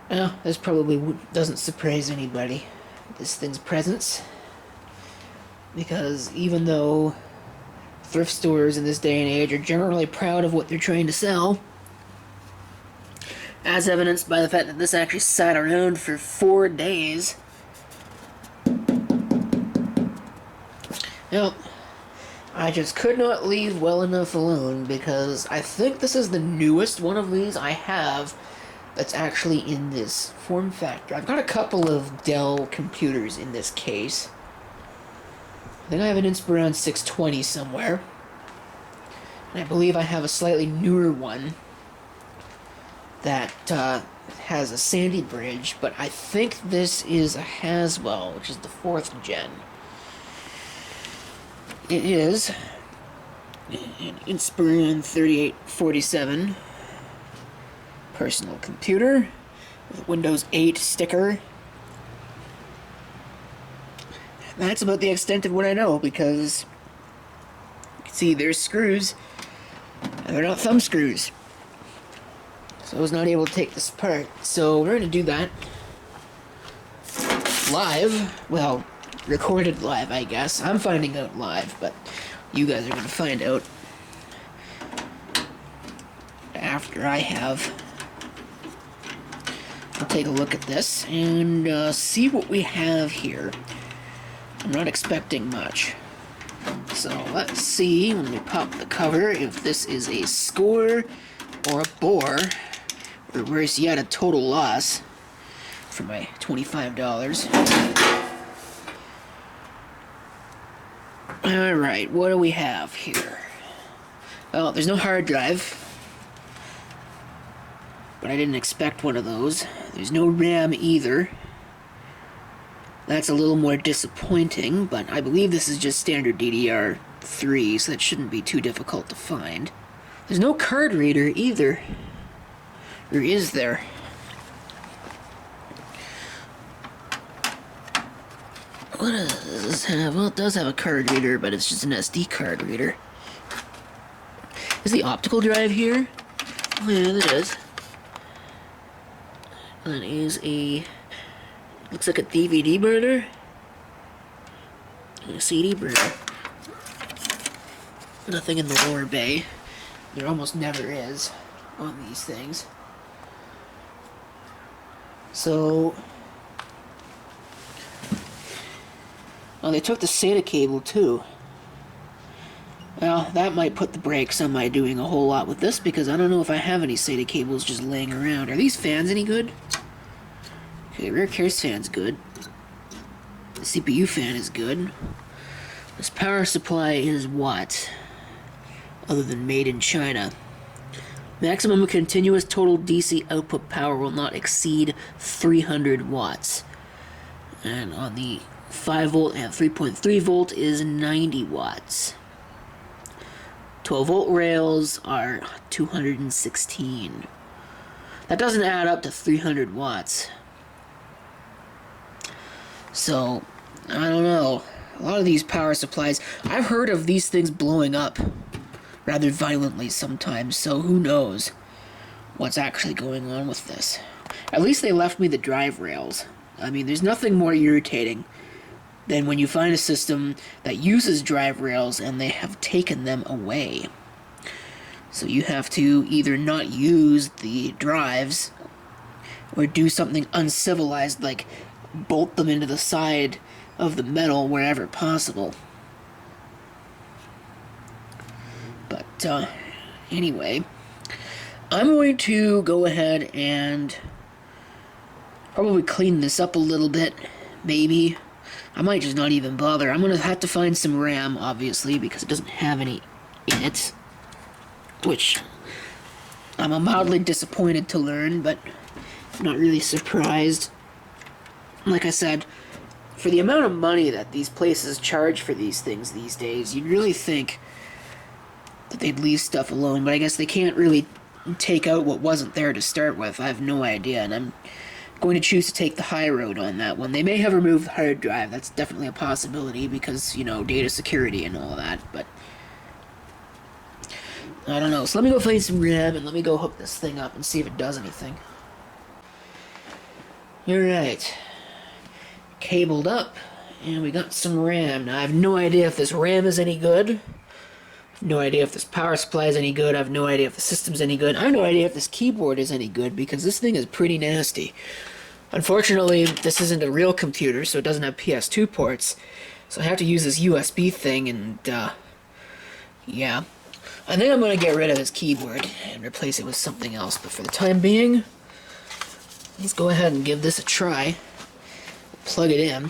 Well, this probably doesn't surprise anybody, this thing's presence, because even though thrift stores in this day and age are generally proud of what they're trying to sell, as evidenced by the fact that this actually sat around for 4 days. Well, I just could not leave well enough alone because I think this is the newest one of these I have that's actually in this form factor. I've got a couple of Dell computers in this case. I think I have an Inspiron 620 somewhere. And I believe I have a slightly newer one that has a Sandy bridge, but I think this is a Haswell, which is the 4th gen. It is an Inspiron 3847 personal computer with a Windows 8 sticker. That's about the extent of what I know, because you can see there's screws, and they're not thumb screws. So I was not able to take this apart. So we're going to do that live. Well, recorded live, I guess. I'm finding out live, but you guys are going to find out after I have. I'll take a look at this and see what we have here. I'm not expecting much. So let's see, when we pop the cover, if this is a score or a bore, or worse yet, a total loss for my $25. Alright, what do we have here? Well, there's no hard drive, but I didn't expect one of those. There's no RAM either. That's a little more disappointing, but I believe this is just standard DDR3, so that shouldn't be too difficult to find. There's no card reader either. Or is there? What does this have? Well, it does have a card reader, but it's just an SD card reader. Is the optical drive here? Oh, yeah, it is. That is a... looks like a DVD burner. And a CD burner. Nothing in the lower bay. There almost never is on these things. So... oh, they took the SATA cable too. Well, that might put the brakes on my doing a whole lot with this, because I don't know if I have any SATA cables just laying around. Are these fans any good? Okay, rear case fan's good. The CPU fan is good. This power supply is what? Other than made in China. Maximum continuous total DC output power will not exceed 300 watts. And on the 5 volt and 3.3 volt is 90 watts. 12 volt rails are 216. That doesn't add up to 300 watts. So, I don't know. A lot of these power supplies, I've heard of these things blowing up rather violently sometimes, so who knows what's actually going on with this. At least they left me the drive rails. I mean, there's nothing more irritating than when you find a system that uses drive rails and they have taken them away. So you have to either not use the drives or do something uncivilized like bolt them into the side of the metal wherever possible. But anyway, I'm going to go ahead and probably clean this up a little bit, maybe. I might just not even bother. I'm going to have to find some RAM, obviously, because it doesn't have any in it. Which I'm mildly disappointed to learn, but not really surprised. Like I said, for the amount of money that these places charge for these things these days, you'd really think that they'd leave stuff alone, but I guess they can't really take out what wasn't there to start with. I have no idea, and I'm going to choose to take the high road on that one. They may have removed the hard drive. That's definitely a possibility because, you know, data security and all that, but I don't know. So let me go find some RAM and let me go hook this thing up and see if it does anything. Alright. Cabled up. And we got some RAM. Now I have no idea if this RAM is any good. No idea if this power supply is any good. I have no idea if the system's any good. I have no idea if this keyboard is any good because this thing is pretty nasty. Unfortunately, this isn't a real computer, so it doesn't have PS2 ports. So I have to use this USB thing, and yeah. I think I'm going to get rid of this keyboard and replace it with something else. But for the time being, let's go ahead and give this a try. Plug it in.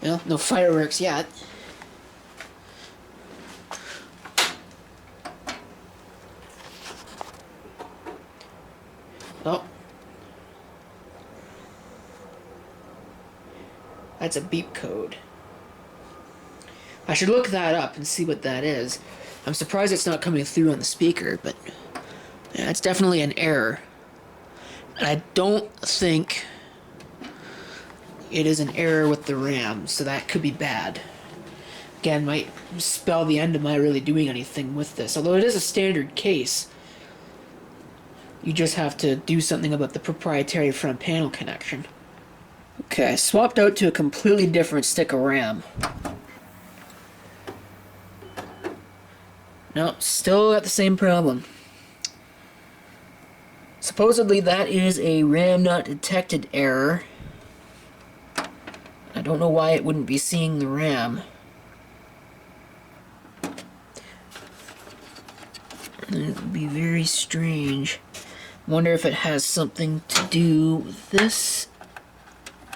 Well, no fireworks yet. Oh. That's a beep code. I should look that up and see what that is. I'm surprised it's not coming through on the speaker, but yeah, it's definitely an error. And I don't think it is an error with the RAM, so that could be bad. Again, might spell the end of my really doing anything with this. Although it is a standard case, you just have to do something about the proprietary front panel connection. Okay, I swapped out to a completely different stick of RAM. No, still got the same problem. Supposedly that is a RAM not detected error. I don't know why it wouldn't be seeing the RAM. It would be very strange. Wonder if it has something to do with this.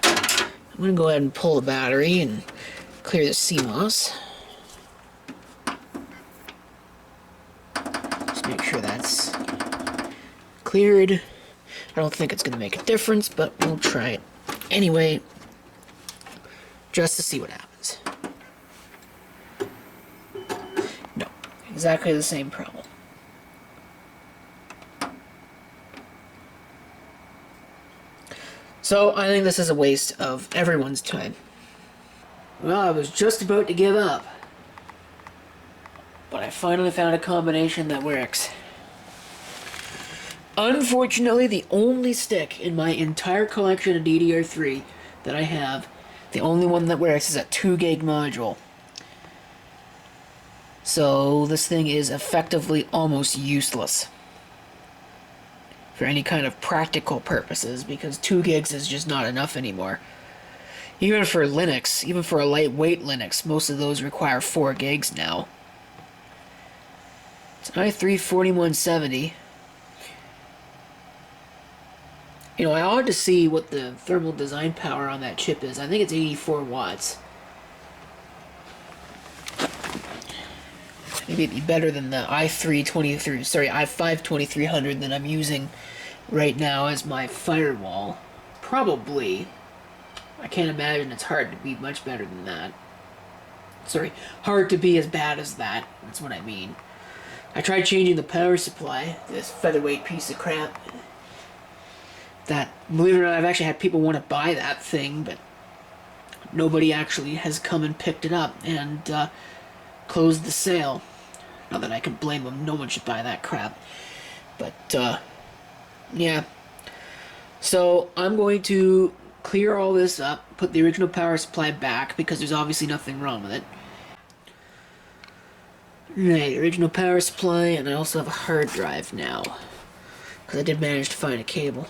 I'm going to go ahead and pull the battery and clear the CMOS. Just make sure that's cleared. I don't think it's going to make a difference, but we'll try it anyway, just to see what happens. No, exactly the same problem. So I think this is a waste of everyone's time. Well, I was just about to give up, but I finally found a combination that works. Unfortunately, the only stick in my entire collection of DDR3 that I have, the only one that works, is a 2 gig module. So this thing is effectively almost useless for any kind of practical purposes, because 2 gigs is just not enough anymore. Even for Linux, even for a lightweight Linux, most of those require 4 gigs now. It's an i3-4170. You know, I ought to see what the thermal design power on that chip is. I think it's 84 watts. Maybe it'd be better than the i5-2300 that I'm using right now as my firewall. Probably. I can't imagine it's hard to be much better than that. Sorry, hard to be as bad as that. That's what I mean. I tried changing the power supply, this featherweight piece of crap. That, believe it or not, I've actually had people want to buy that thing, but nobody actually has come and picked it up and closed the sale. Not that I can blame them, no one should buy that crap. But, yeah. So, I'm going to clear all this up, put the original power supply back, because there's obviously nothing wrong with it. Right, original power supply, and I also have a hard drive now, because I did manage to find a cable.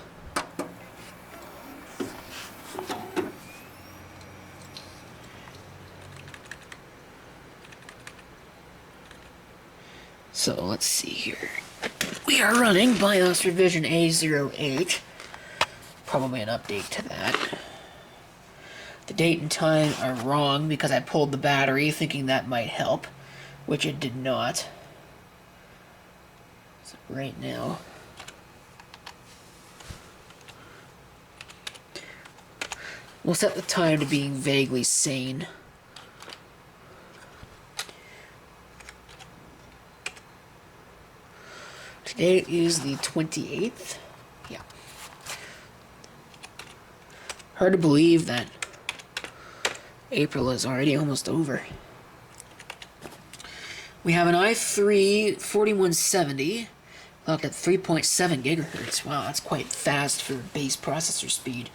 So let's see here. We are running BIOS revision A08. Probably an update to that. The date and time are wrong because I pulled the battery thinking that might help, which it did not. So right now, we'll set the time to being vaguely sane. Today is the 28th. Yeah. Hard to believe that April is already almost over. We have an i3-4170 Locked at 3.7 gigahertz. Wow, that's quite fast for base processor speed.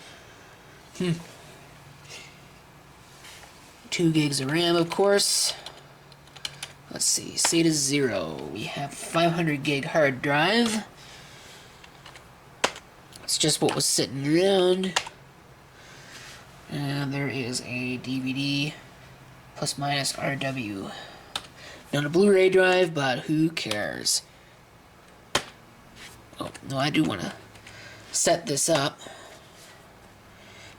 2 gigs of RAM, of course. Let's see, SATA 0. We have 500 gig hard drive. It's just what was sitting around. And there is a DVD plus minus RW. Not a Blu-ray drive, but who cares? Oh, no, I do want to set this up.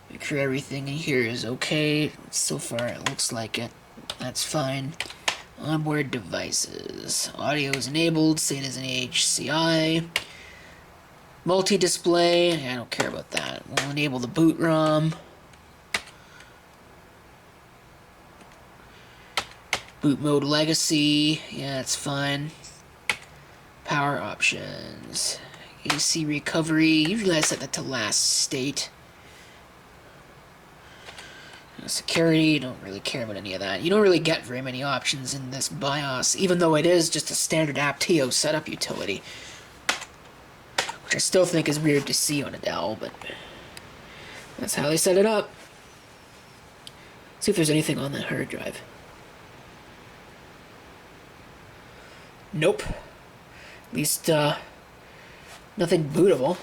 Make sure everything in here is okay. So far, it looks like it. That's fine. Onboard devices. Audio is enabled. SATA's in HCI. Multi-display. I don't care about that. We'll enable the boot ROM. Boot mode legacy. Yeah, it's fine. Power options. AC recovery. Usually I set that to last state. Security, don't really care about any of that. You don't really get very many options in this BIOS, even though it is just a standard Aptio setup utility. Which I still think is weird to see on a Dell, but that's how they set it up. See if there's anything on that hard drive. Nope. At least, nothing bootable.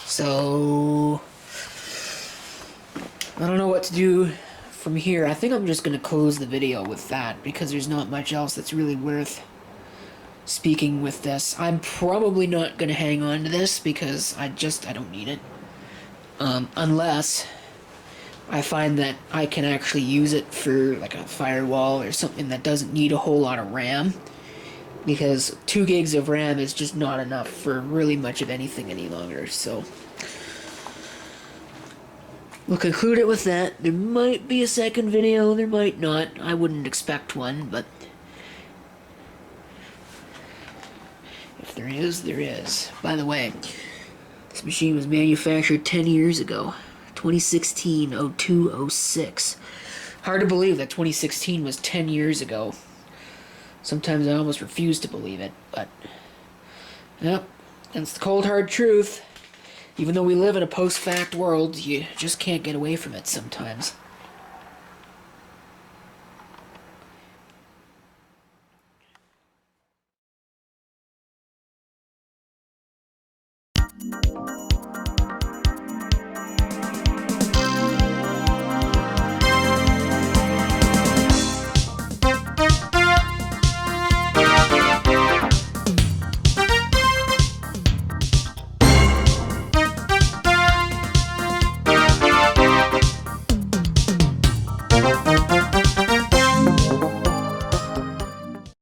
So, I don't know what to do from here. I think I'm just going to close the video with that because there's not much else that's really worth speaking with this. I'm probably not going to hang on to this because I don't need it. Unless I find that I can actually use it for like a firewall or something that doesn't need a whole lot of RAM. Because 2 gigs of RAM is just not enough for really much of anything any longer, so we'll conclude it with that. There might be a second video, there might not. I wouldn't expect one, but if there is, there is. By the way, this machine was manufactured 10 years ago. 2016, 02, 06. Hard to believe that 2016 was 10 years ago. Sometimes I almost refuse to believe it, but yep, that's the cold hard truth. Even though we live in a post-fact world, you just can't get away from it sometimes.